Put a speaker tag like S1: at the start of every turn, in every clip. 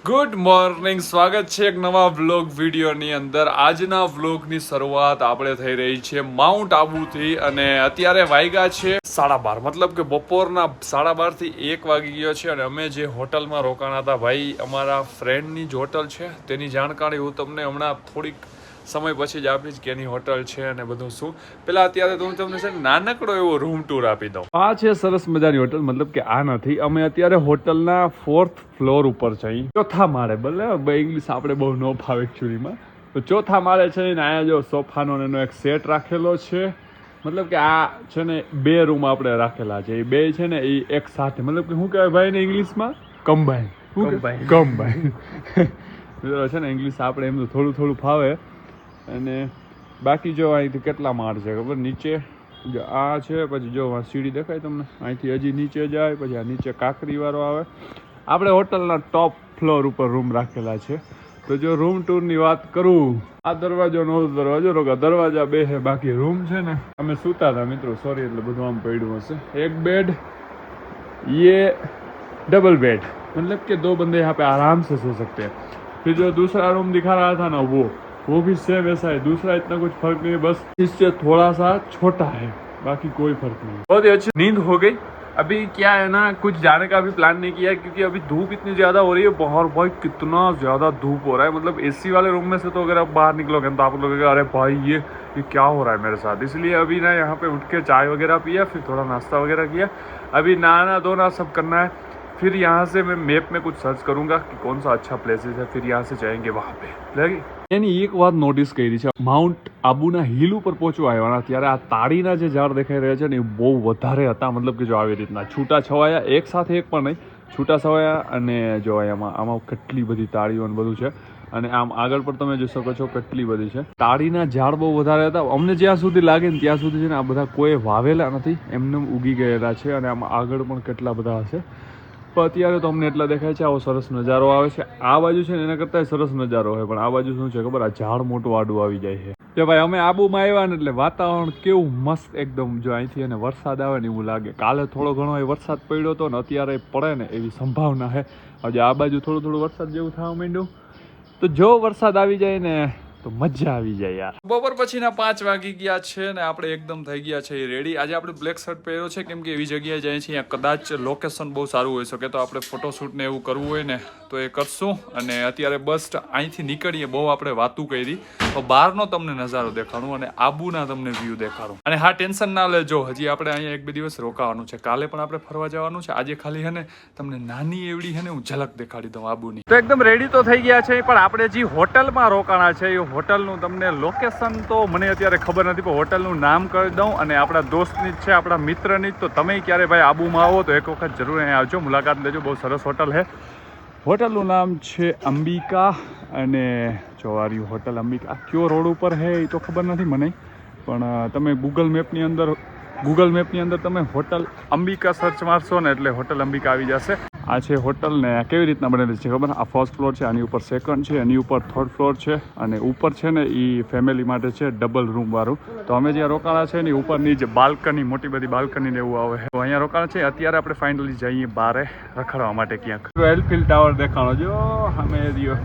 S1: Good morning, સ્વાગત છે એક નવા વ્લોગ વિડીયોની અંદર. આજના વ્લોગની શરૂઆત આપણે થઈ રહી છે માઉન્ટ આબુથી અને અત્યારે વાગ્યા છે 12:30, મતલબ કે બપોરના 12:30 થી 1 વાગી ગયો છે. અને અમે જે હોટલમાં રોકાણા હતા ભાઈ, અમારા ફ્રેન્ડની જ હોટલ છે, તેની જાણકારી હું તમને હમણાં થોડીક સમય પછી જ આપીશ કે એની હોટલ છે અને બધું શું. પેલા અત્યારે તો હું તમને છે નાનકડો એવો રૂમ ટૂર આપી દઉં. આ છે સરસ મજાની હોટલ, મતલબ કે આ નથી, અમે અત્યારે હોટલના 4th ફ્લોર ઉપર છે, ચોથા માળે. ભલે ઇંગ્લિશ આપણે બહુ ન ફાવે એકચ્યુઅલીમાં, તો ચોથા માળે છે ને અહીંયા જો સોફાનો એનો એક સેટ રાખેલો છે. મતલબ કે આ છે ને 2 રૂમ આપણે રાખેલા છે, એ 2 છે ને એ એક સાથે, મતલબ કે શું કહેવાય ભાઈ ને ઇંગ્લિશમાં, કમ્બાઈન. કમ્બાઈન છે ને ઇંગ્લિશ આપણે એમ તો થોડું થોડું ફાવે. અને બાકી જો અહીંથી કેટલા માળ છે ખબર, નીચે જો આ છે, પછી જો સીડી દેખાય તમને, અહીંથી હજી નીચે જાય, પછી આ નીચે કાંકરીવાળો આવે. આપણે હોટલના ટોપ ફ્લોર ઉપર રૂમ રાખેલા છે. તો જો રૂમ ટૂરની વાત કરું, આ દરવાજો નો દરવાજો રોકા, દરવાજા 2 છે, બાકી રૂમ છે ને અમે સૂતા હતા મિત્રો, સોરી, એટલે બધું આમ પડ્યું હશે. એક બેડ, ये डबल बेड, मतलब कि 2 बंदे यहाँ पे आराम से सो सकते हैं. फिर जो दूसरा रूम दिखा रहा था ना, वो भी सेम ऐसा है, दूसरा इतना कुछ फर्क नहीं है, बस इससे थोड़ा सा छोटा है, बाकी कोई फर्क नहीं. बहुत ही अच्छी नींद हो गई. अभी क्या है ना, कुछ जाने का भी प्लान नहीं किया है क्योंकि अभी धूप इतनी ज्यादा हो रही है बाहर. भाई कितना ज्यादा धूप हो रहा है, मतलब एसी वाले रूम में से तो अगर आप बाहर निकलोगे तो आप लोगोगे अरे भाई ये क्या हो रहा है मेरे साथ. इसलिए अभी ना यहाँ पे उठ के चाय वगैरह पिया, फिर थोड़ा नाश्ता वगैरह किया. अभी नहाना धोना सब करना है. फिर यहाँ से मैं मैप में कुछ सर्च करूंगा कि कौन सा अच्छा प्लेसेस है, फिर यहाँ से जाएंगे वहाँ पे. એની એક વાત નોટિસ કરી છે, માઉન્ટ આબુના હિલ ઉપર પહોંચવા આવ્યા ત્યારે આ તાળીના જે ઝાડ દેખાઈ રહ્યા છે ને એ બહુ વધારે હતા. મતલબ કે જો આવી રીતના છૂટા છવાયા, એક સાથે એક પણ નહીં, છૂટા છવાયા. અને જો આમાં કેટલી બધી તાળીઓ અને બધું છે. અને આમ આગળ પર તમે જોઈ શકો છો કેટલી બધી છે. તાળીના ઝાડ બહુ વધારે હતા. અમને જ્યાં સુધી લાગે ને ત્યાં સુધી છે ને આ બધા કોઈ વાવેલા નથી, એમને ઉગી ગયેલા છે. અને આમ આગળ પણ કેટલા બધા હશે, પણ અત્યારે તો અમને એટલા દેખાય છે. આવો સરસ નજારો આવે છે. આ બાજુ છે ને એના કરતાં સરસ નજારો હોય, પણ આ બાજુ શું છે ખબર, આ ઝાડ મોટું આડું આવી જાય છે. જો ભાઈ અમે આબુમાં આવ્યા ને એટલે વાતાવરણ કેવું મસ્ત એકદમ, જો અહીંથી એને વરસાદ આવે ને એવું લાગે. કાલે થોડો ઘણો વરસાદ પડ્યો હતો ને અત્યારે પડે ને એવી સંભાવના છે. હજી આ બાજુ થોડું થોડું વરસાદ જેવું થવા માંડ્યું, તો જો વરસાદ આવી જાય ને તો મજા આવી જાય યાર. બપોર પછીના 5 વાગી ગયા છે ને આપણે એકદમ થઈ ગયા છે રેડી. આજે આપણે બ્લેક શર્ટ પહેર્યો છે કેમ કે એવી જગ્યાએ જાય છે અહીંયા કદાચ લોકેશન બહુ સારું હોઈ શકે, તો આપણે ફોટોશૂટ ને એવું કરવું હોય ને તો એ કરશું. અને અત્યારે બસ અહીંથી નીકળીએ, બહુ આપણે વાતું કરી, તો બહારનો તમને નજારો દેખાડું અને આબુના તમને વ્યૂ દેખાડું. અને હા, ટેન્શન ના લેજો, હજી આપણે અહીંયા 1-2 દિવસ રોકાવાનું છે. કાલે પણ આપણે ફરવા જવાનું છે. આજે ખાલી છે ને તમને નાની એવડી છે ને હું ઝલક દેખાડી દઉં આબુની. તો એકદમ રેડી તો થઈ ગયા છે, પણ આપણે જે હોટલમાં રોકાણા છે એ હોટલનું તમને લોકેશન તો મને અત્યારે ખબર નથી, પણ હોટલનું નામ કહી દઉં. અને આપણા દોસ્તની જ છે, આપણા મિત્રની જ. તો તમે ક્યારે ભાઈ આબુમાં આવો તો એક વખત જરૂર અહીંયા આવજો, મુલાકાત લેજો. બહુ સરસ હોટલ છે. હોટલનું નામ છે અંબિકા. અને જોવારી હોટલ અંબિકા કયો રોડ ઉપર છે એ તો ખબર નથી મને, પણ તમે ગૂગલ મેપની અંદર તમે હોટલ અંબિકા સર્ચ મારશો ને એટલે હોટલ અંબિકા આવી જશે. આ છે હોટલ ને કેવી રીતના બનેલી છે ખબર, આ 1st ફ્લોર છે, આની ઉપર 2nd છે, એની ઉપર 3rd ફ્લોર છે, અને ઉપર છે ને એ ફેમિલી માટે છે ડબલ રૂમ વાળું. તો અમે જ્યાં રોકાણા છે ને ઉપરની જે બાલ્કની, મોટી બધી બાલ્કની ને એવું આવે છે, તો અહીંયા રોકાણા છે. અત્યારે આપણે ફાઇનલી જઈએ બહાર રખડવા માટે ક્યાંક. એલફિલ ટાવર દેખાણો જો સામે રહ્યો,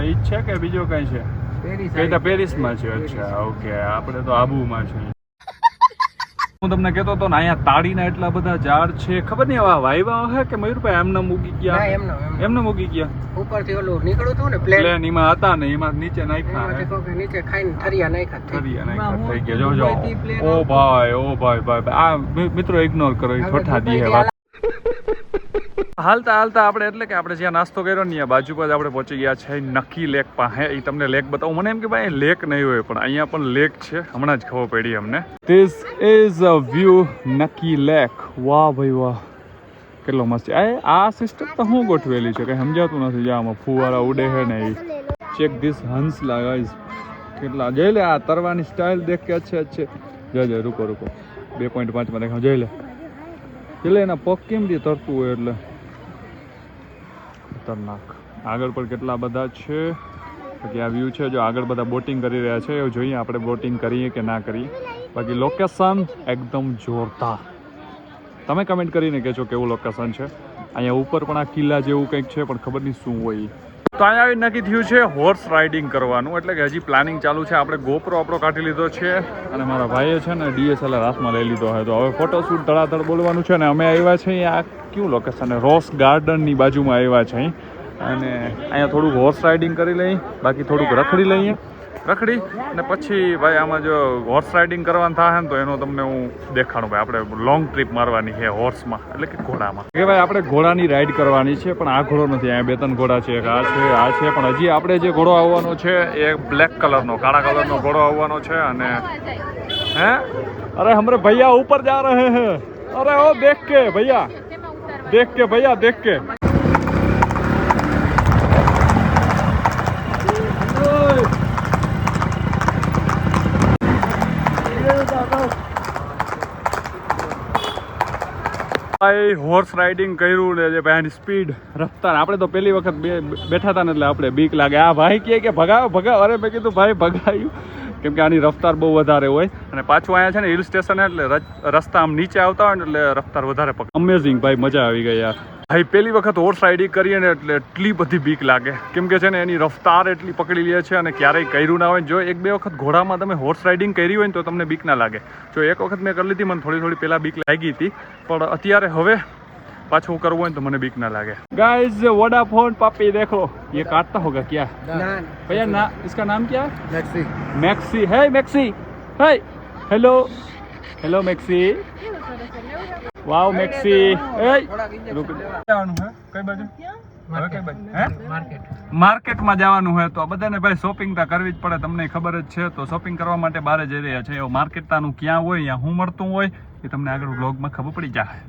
S1: એ જ છે કે બીજો કઈ છે? પેરિસમાં છે. અચ્છા, ઓકે, આપણે તો આબુમાં છે. હું તમને કહેતો હતો ને અહીંયા તાળીના એટલા બધા ઝાડ છે, ખબર નહીં આવા વાયવા હે કે મયુરભાઈ એમને મૂકી ગયા, એમને મૂકી ગયા
S2: ઉપરથી ઓલું નીકળ્યું હતું ને પ્લેન,
S1: એમાં હતા ને એમાં નીચે નાખ્યા,
S2: નીચે ખાઈને થરિયા નાખ્યા
S1: થઈ ગયા. જો ઓ ભાઈ આ મિત્રો ઇગ્નોર કરો, છોટા દી હે વાત. હાલતા આપણે એટલે કે આપણે જ્યાં નાસ્તો કર્યો ને ત્યાં બાજુ પર આપણે પહોંચી ગયા છે નકી લેક પાસે. એ તમને લેક બતાવું. મને એમ કે ભાઈ લેક નહીં હોય, પણ અહીંયા પણ લેક છે, હમણાં જ ખબર પડી અમને. ધીસ ઇઝ અ વ્યૂ નકી લેક. વાહ ભાઈ વાહ, કેટલો મસ્ત છે. આ સિસ્ટમ તો હું ગોઠવેલી છે કઈ સમજાતું નથી. આમાં ફુવારા ઉડે છે ને એ. ચેક ધીસ હંસલા ગાઈઝ, કેટલા જોઈ લે. આ તરવાની સ્ટાઇલ દેખ કે अच्छे જો રૂકો 2.5 માં દેખાવ, જોઈ લે એટલે એના પગ કેમ દે તરતું હોય એટલે ખતરનાક. આગળ પર કેટલા બધા છે, બાકી આ વ્યૂ છે. જો આગળ બધા બોટિંગ કરી રહ્યા છે, એવું જોઈએ આપણે બોટિંગ કરીએ કે ના કરીએ. બાકી લોકેશન એકદમ જોરદાર. તમે કમેન્ટ કરીને કહેજો કેવું લોકેશન છે. અહીંયા ઉપર પણ આ કિલ્લા જેવું કંઈક છે પણ ખબર નહીં શું હોય. તો અહીંયા આવી નક્કી થયું છે હોર્સ રાઇડિંગ કરવાનું, એટલે કે હજી પ્લાનિંગ ચાલુ છે. આપણે ગોપ્રો આપણો કાઢી લીધો છે અને મારા ભાઈએ છે ને DSLR હાથમાં લઈ લીધો હોય. તો હવે ફોટોશૂટ ધડાધડ બોલવાનું છે. અને અમે આવ્યા છીએ આ કયું લોકેશન રોઝ ગાર્ડનની બાજુમાં આવ્યા છે અને અહીંયા થોડુંક હોર્સ રાઇડિંગ કરી લઈએ, બાકી થોડુંક રખડી લઈએ. રખડી અને પછી ભાઈ આમાં જો હોર્સ રાઇડિંગ કરવાનું થાય ને તો એનો તમને હું દેખાડું. ભાઈ આપણે લોંગ ટ્રીપ મારવાની છે હોર્સમાં, એટલે કે ઘોડામાં. કે ભાઈ આપણે ઘોડાની રાઈડ કરવાની છે, પણ આ ઘોડો નથી. અહીંયા 2-3 ઘોડા છે, આ છે પણ હજી આપણે જે ઘોડો આવવાનો છે એ બ્લેક કલરનો, કાળા કલરનો ઘોડો આવવાનો છે. અને હે અરે હમરે ભૈયા ઉપર જા રહે હે, અરે ઓ દેખ કે ભૈયા, દેખ કે ભૈયા, દેખ કે. હોર્સ રાઇડિંગ કર્યું ને જે ભાઈની સ્પીડ રફતાર, આપણે તો પહેલી વખત બેઠા હતા ને એટલે આપણે બીક લાગે. આ ભાઈ કહે કે ભગાવ. અરે મેં કીધું ભાઈ ભગાયું, કેમ કે આની રફતાર બહુ વધારે હોય. અને પાછું અહીંયા છે ને હિલ સ્ટેશન એટલે રસ્તા આમ નીચે આવતા હોય ને એટલે રફતાર વધારે પકડે. અમેઝિંગ ભાઈ, મજા આવી ગઈ યાર. ભાઈ પહેલી વખત હોર્સ રાઇડિંગ કરીએ ને એટલે એટલી બધી બીક લાગે, કેમ કે છે ને એની રફતાર એટલી પકડી લે છે અને ક્યારેય કર્યું ના હોય. જો 1-2 વખત ઘોડામાં તમે હોર્સ રાઇડિંગ કરી હોય ને તો તમને બીક ના લાગે. જો એક વખત મેં કરી લીધી, મને થોડી પહેલાં બીક લાગી હતી, પણ અત્યારે હવે પાછું કરવું હોય ને તો મને બીક ના લાગે. गाइस वोडाफोन पापी देखो ये काटता होगा क्या भैया ना, इसका नाम क्या है? मैक्सी है. मैक्सी है. Hello maxi. Wow maxi. रुक જવાનું હે કઈ બાજુ? હવે કઈ બાજુ? હે માર્કેટમાં જવાનું હોય તો બધાને ભાઈ શોપિંગ તો કરવી જ પડે, તમને ખબર જ છે. તો શોપિંગ કરવા માટે બહાર જઈ રહ્યા છે. માર્કેટ તાનું ક્યાં હોય, અહીંયા શું મળતું હોય એ તમને આગળ વ્લોગમાં ખબર પડી જાય.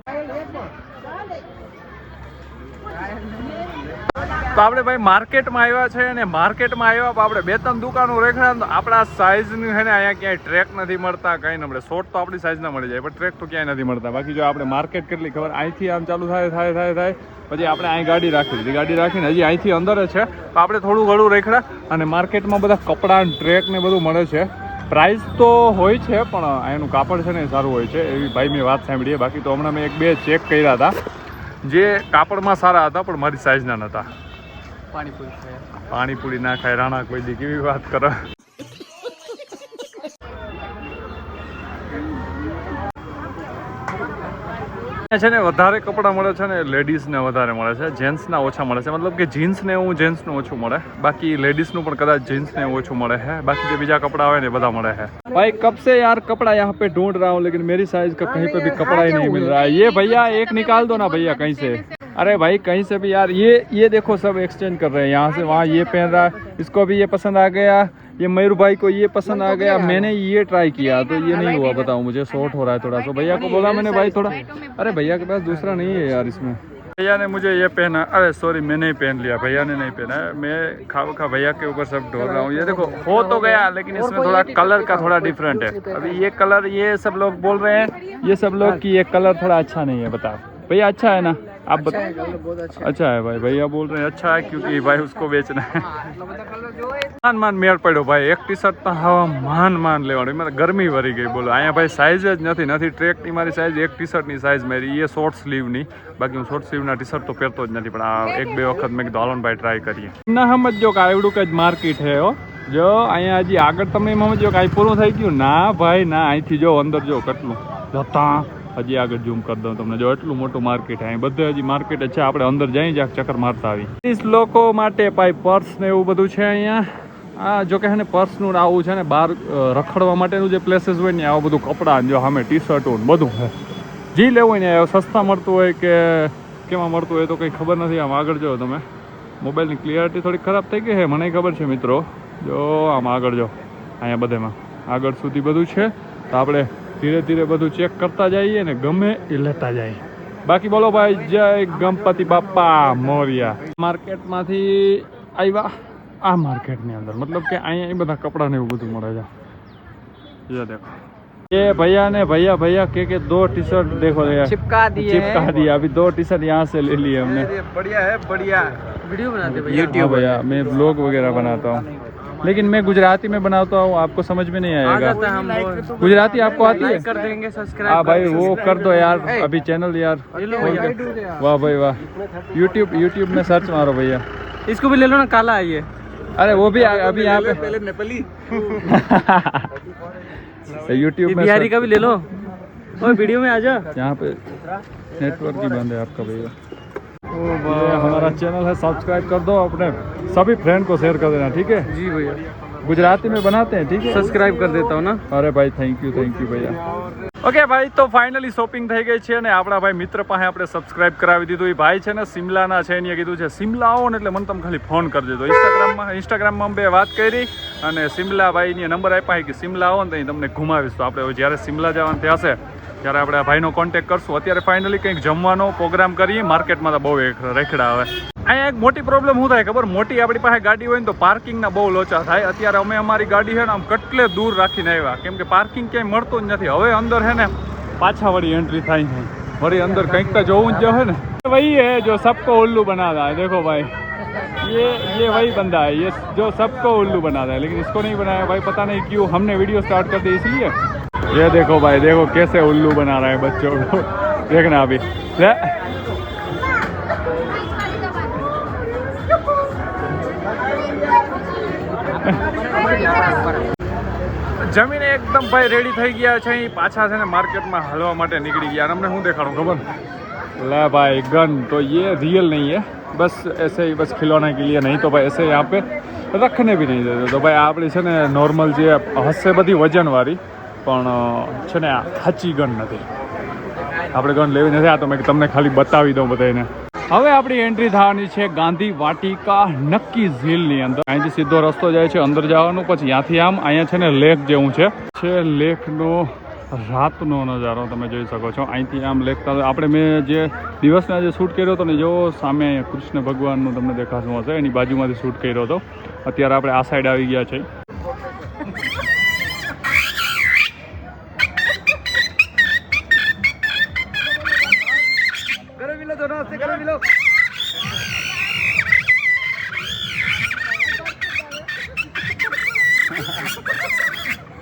S1: તો આપણે ભાઈ માર્કેટમાં આવ્યા છે અને માર્કેટમાં આવ્યા આપણે 2-3 દુકાનો રેખડા. આપણા સાઇઝની છે ને અહીંયા ક્યાંય ટ્રેક નથી મળતા, કંઈ ન મળે. શોર્ટ તો આપણી સાઇઝના મળી જાય, પણ ટ્રેક તો ક્યાંય નથી મળતા. બાકી જો આપણે માર્કેટ કેટલી ખબર, અહીંથી આમ ચાલુ થાય પછી આપણે અહીં ગાડી રાખી દીધી. ગાડી રાખીને હજી અહીંથી અંદર છે. તો આપણે થોડું ઘણું રેખડા અને માર્કેટમાં બધા કપડાં ટ્રેક ને બધું મળે છે. પ્રાઇસ તો હોય છે પણ અહીંનું કાપડ છે ને એ સારું હોય છે, એવી ભાઈ મેં વાત સાંભળીએ. બાકી તો હમણાં મેં 1-2 ચેક કર્યા હતા જે કાપડમાં સારા હતા પણ મારી સાઇઝના નહોતા. પાણીપુરી ના ખાય રાણા કોઈ દી, કેવી વાત કરો. છે ને વધારે કપડાં મળે છે ને લેડીઝને વધારે મળે છે, જેન્ટ્સના ઓછા મળે છે. મતલબ કે જીન્સને એવું જેન્ટ્સનું ઓછું મળે, બાકી લેડીઝનું પણ કદાચ જીન્સને ઓછું મળે છે. બાકી જે બીજા કપડા હોય ને બધા મળે છે. भाई कब से यार कपड़ा यहाँ पे ढूंढ रहा हूँ लेकिन मेरी साइज का कहीं पे भी कपड़ा ही नहीं मिल रहा है. ये भैया एक निकाल दो ना भैया कहीं से. अरे भाई कहीं से भी यार, ये देखो सब एक्सचेंज कर रहे हैं यहाँ से वहाँ. ये पहन रहा है, इसको भी ये पसंद आ गया. ये मयूर भाई को ये पसंद आ गया. मैंने ये ट्राई किया तो ये नहीं हुआ. बताओ मुझे शॉर्ट हो रहा है थोड़ा. तो भैया को बोला मैंने भाई थोड़ा, अरे भैया के पास दूसरा नहीं है यार इसमें. भैया ने मुझे ये पहना, अरे सॉरी मैंने ही पहन लिया, भैया ने नहीं पहना है. मैं खा भैया के ऊपर सब ढोल रहा हूँ. ये देखो हो तो गया लेकिन इसमें थोड़ा कलर का थोड़ा डिफरेंट है. अभी ये कलर, ये सब लोग बोल रहे हैं ये सब लोग कि ये कलर थोड़ा अच्छा नहीं है. बताओ भैया अच्छा है ना? आप बताओ. अच्छा है भाई, भैया बोल रहे हैं अच्छा है क्योंकि भाई उसको बेचना है. मान મેળ પડ્યો ભાઈ. એક ટી શર્ટ તો હવા માન લેવાનું, મને ગરમી વરી ગઈ. બોલો અહીંયા ભાઈ સાઇઝ જ નથી ટ્રેકની મારી સાઇઝ. એક ટી શર્ટની સાઇઝ મારી એ શોર્ટ સ્લીવની, બાકી હું શોર્ટ સ્લીવના ટી શર્ટ તો પહેરતો જ નથી. પણ આ 1-2 વખત મેં કીધું હાલો ભાઈ ટ્રાય કરીએ. ના સમજો કે આવડું જ માર્કેટ છે. જો અહીંયા હજી આગળ તમે સમજો કે અહીં પૂરું થઈ ગયું ના ભાઈ ના. અહીંથી જો અંદર જો કેટલું જતા, હજી આગળ ઝૂમ કરી દઉં તમને. જો એટલું મોટું માર્કેટ, અહીં બધે હજી માર્કેટ જ છે. આપણે અંદર જઈ જાક ચક્કર મારતા આવી. લોકો માટે ભાઈ પર્સ ને એવું બધું છે અહીંયા. આ જો કે ને પર્સનું આવું છે ને બહાર રખડવા માટેનું જે પ્લેસીસ હોય ને આવું બધું કપડાં જો સામે ટી શર્ટો બધું છે. જી લેવું હોય ને સસ્તા મળતું હોય કે કેમાં મળતું હોય તો કંઈ ખબર નથી. આમ આગળ જો તમે, મોબાઈલની ક્લિયરિટી થોડી ખરાબ થઈ ગઈ છે મને ખબર છે મિત્રો. જો આમ આગળ જો, અહીંયા બધેમાં આગળ સુધી બધું છે. તો આપણે ધીરે ધીરે બધું ચેક કરતા જઈએ ને ગમે એ લેતા જઈએ. બાકી બોલો ભાઈ જય ગણપતિ બાપા મોર્યા. માર્કેટમાંથી આવ્યા આ માર્કેટની અંદર, મતલબ કે અહીંયા એ બધા કપડાં ને એવું બધું મળે છે. ये देखो ये भैया ने भैया के 2 टी शर्ट देखो चिपका दिया. अभी 2 टी शर्ट यहाँ से ले लिए हमने. बढ़िया है, बढ़िया वीडियो बनाते भैया. YouTube भैया मैं ब्लॉग वगैरह बनाता हूँ. लेकिन मैं गुजराती में बनाता हूँ, आपको समझ में नहीं आएगा। गुजराती आपको आती है?
S2: कर देंगे सब्सक्राइब।
S1: हाँ भाई वो कर दो यार, अभी चैनल यार। वाह भाई वाह, यूट्यूब में सर्च मारो भैया।
S2: इसको भी ले लो ना, काला है ये।
S1: अरे वो भी अभी यहाँ पे
S2: पहले नेपाली
S1: यूट्यूब में
S2: बिहारी का भी ले लो। ओए वीडियो में आ जा।
S1: यहाँ पे नेटवर्क ही बंद है आपका भैया। ये हमारा चैनल है, सब्सक्राइब कर दो, अपने सभी फ्रेंड को शेयर कर देना, ठीक है?
S2: जी भैया,
S1: गुजराती में बनाते हैं, ठीक है?
S2: સબસ્ક્રાઇબ કરી દેતા હો ના।
S1: અરે ભાઈ થેન્ક યુ ભૈયા। ઓકે ભાઈ, તો ફાઇનલી શોપિંગ થઈ ગઈ છે ને આપણા ભાઈ મિત્ર પાસે આપણે સબસ્ક્રાઇબ કરાવી દીધું। એ ભાઈ છે ને સિમલાના છે, એને કીધું છે સિમલા આવો ને એટલે મને તમે ખાલી ફોન કરી દેજો। ઇન્સ્ટાગ્રામમાં બે વાત કરી અને સિમલા ભાઈને નંબર આપ્યા કે સિમલા આવો ને તો તમને ઘુમાવીશ। તો આપણે જ્યારે સિમલા જવાનું થશે ત્યારે આપણે આ ભાઈનો કોન્ટેક્ટ કરશું। અત્યારે ફાઇનલી કંઈક જમવાનો પ્રોગ્રામ કરીએ। માર્કેટમાં તો બહુ રેખડા આવે। અહીંયા એક મોટી પ્રોબ્લેમ શું થાય ખબર? મોટી આપણી પાસે ગાડી હોય ને તો પાર્કિંગના બહુ લોચા થાય। અત્યારે અમે અમારી ગાડી છે ને આમ કેટલે દૂર રાખીને આવ્યા, કેમ કે પાર્કિંગ ક્યાંય મળતું જ નથી। હવે અંદર है ને પાછા વળી एंट्री થાય છે, વળી અંદર કંઈક તો જોવું જ જોઈએ ને। वही है जो सबको उल्लू बनाता है। देखो भाई, ये वही बंदा है, ये जो सबको उल्लू बनाता है, लेकिन इसको नहीं बनाया भाई, पता नहीं क्यों। हमने वीडियो स्टार्ट कर दी इसलिए। ये देखो भाई, देखो कैसे उल्लू बना रहा है बच्चों को, देखना अभी। જમીને એકદમ ભાઈ રેડી થઈ ગયા છે। અહીં પાછા છે ને માર્કેટમાં હલવા માટે નીકળી ગયા। અમને શું દેખાડું ખબર? ले भाई गन, तो ये रियल नहीं है, बस ऐसे ही, बस खिलौने के लिए, नहीं तो भाई ऐसे यहाँ पे रखने भी नहीं देते। तो भाई આપણી છે ને નોર્મલ જે હશે બધી વજનવાળી, પણ છે ને આ સાચી ગન નથી। આપણે ગન લેવી નથી, આ તો મેં તમને ખાલી બતાવી દઉં બધાને। હવે આપણી એન્ટ્રી થવાની છે ગાંધી વાટિકા નક્કી ઝીલની અંદર। અહીંથી સીધો રસ્તો જાય છે અંદર જવાનું, પછી ત્યાંથી આમ અહીંયા છે ને લેક જેવું છે લેકનો રાતનો નજારો તમે જોઈ શકો છો। અહીંથી આમ લેક આપણે મેં જે દિવસના જે શૂટ કર્યો હતો ને, જો સામે કૃષ્ણ ભગવાનનું તમને દેખાતું હશે, એની બાજુમાંથી શૂટ કર્યો હતો। અત્યારે આપણે આ સાઈડ આવી ગયા છે।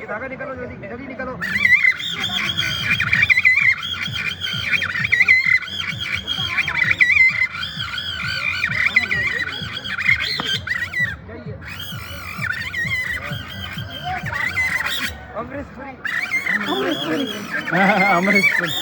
S2: धागा निकालो, जल्दी निकालो।
S1: अमृतपुरी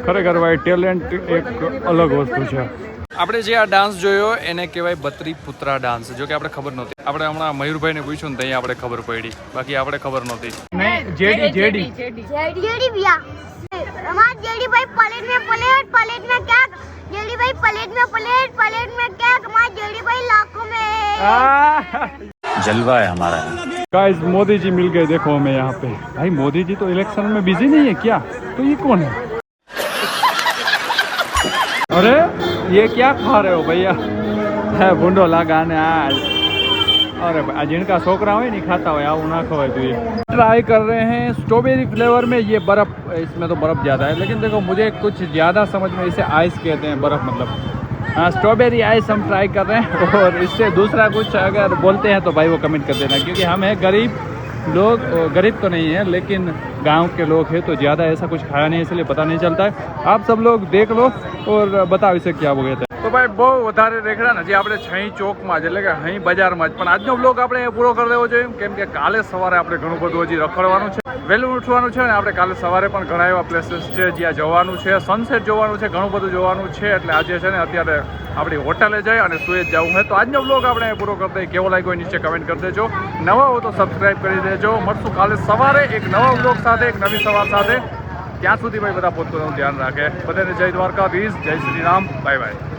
S1: ખરેખર ભાઈ ટેલેન્ટ એક અલગ વસ્તુ છે। આપણે જે આ ડાન્સ જોયો એને કહેવાય બત્રી પુત્રા ડાન્સ, જો કે આપણે ખબર નહોતી। આપણે હમણાં મયુરભાઈને પૂછ્યું ને ત્યાં આપણે ખબર પડી, બાકી આપણે ખબર નહોતી। નહીં, જેડી
S3: भैया हमारा जेडी भाई प्लेट में क्या जेडी भाई प्लेट में क्या हमारा जेडी भाई लाखों में
S4: जलवा है हमारा।
S1: गाइस मोदी जी मिल गए, देखो हमें यहाँ पे। भाई मोदी जी तो इलेक्शन में बिजी नहीं है क्या? तो ये कौन है? अरे ये क्या खा रहे हो भैया? है भूंडो लगा ने आज। अरे भाई जिनका छोकरा हो नहीं खाता हो, वो ना खवाए। तो ये ट्राई कर रहे हैं स्ट्रॉबेरी फ्लेवर में। ये बर्फ, इसमें तो बर्फ ज़्यादा है, लेकिन देखो मुझे कुछ ज़्यादा समझ में, इसे आइस कहते हैं, बर्फ मतलब। हाँ, स्ट्रॉबेरी आइस हम ट्राई कर रहे हैं। और इससे दूसरा कुछ अगर बोलते हैं तो भाई वो कमेंट कर देना, क्योंकि हम हैं गरीब लोग। गरीब तो नहीं है, लेकिन गांव के लोग हैं, तो ज़्यादा ऐसा कुछ खाया नहीं, इसलिए पता नहीं चलता है। आप सब लोग देख लो और बताओ इसे क्या बोलते हैं। તો ભાઈ બહુ વધારે રેખડા ને જે આપણે છઈ ચોકમાં જ, એટલે કે અહીં બજારમાં જ। પણ આજનો બ્લોગ આપણે પૂરો કરી દેવો જોઈએ, કેમ કે કાલે સવારે આપણે ઘણું બધું હજી રખડવાનું છે, વહેલું ઉઠવાનું છે ને આપણે કાલે સવારે પણ ઘણા એવા પ્લેસીસ છે જ્યાં જવાનું છે, સનસેટ જોવાનું છે, ઘણું બધું જોવાનું છે। એટલે આજે છે ને અત્યારે આપણી હોટલે જઈ અને સુઈ જ જવું છે। તો આજનો બ્લોગ આપણે પૂરો કરી દઈએ। કેવો લાગ્યો નીચે કમેન્ટ કરી દેજો, નવા હો તો સબસ્ક્રાઈબ કરી દેજો। મળશું કાલે સવારે એક નવા બ્લોગ સાથે, એક નવી સવાર સાથે। ત્યાં સુધી ભાઈ બધા પોતાનું ધ્યાન રાખે। બધાને જય દ્વારકાધીશ, જય શ્રી રામ, બાય બાય।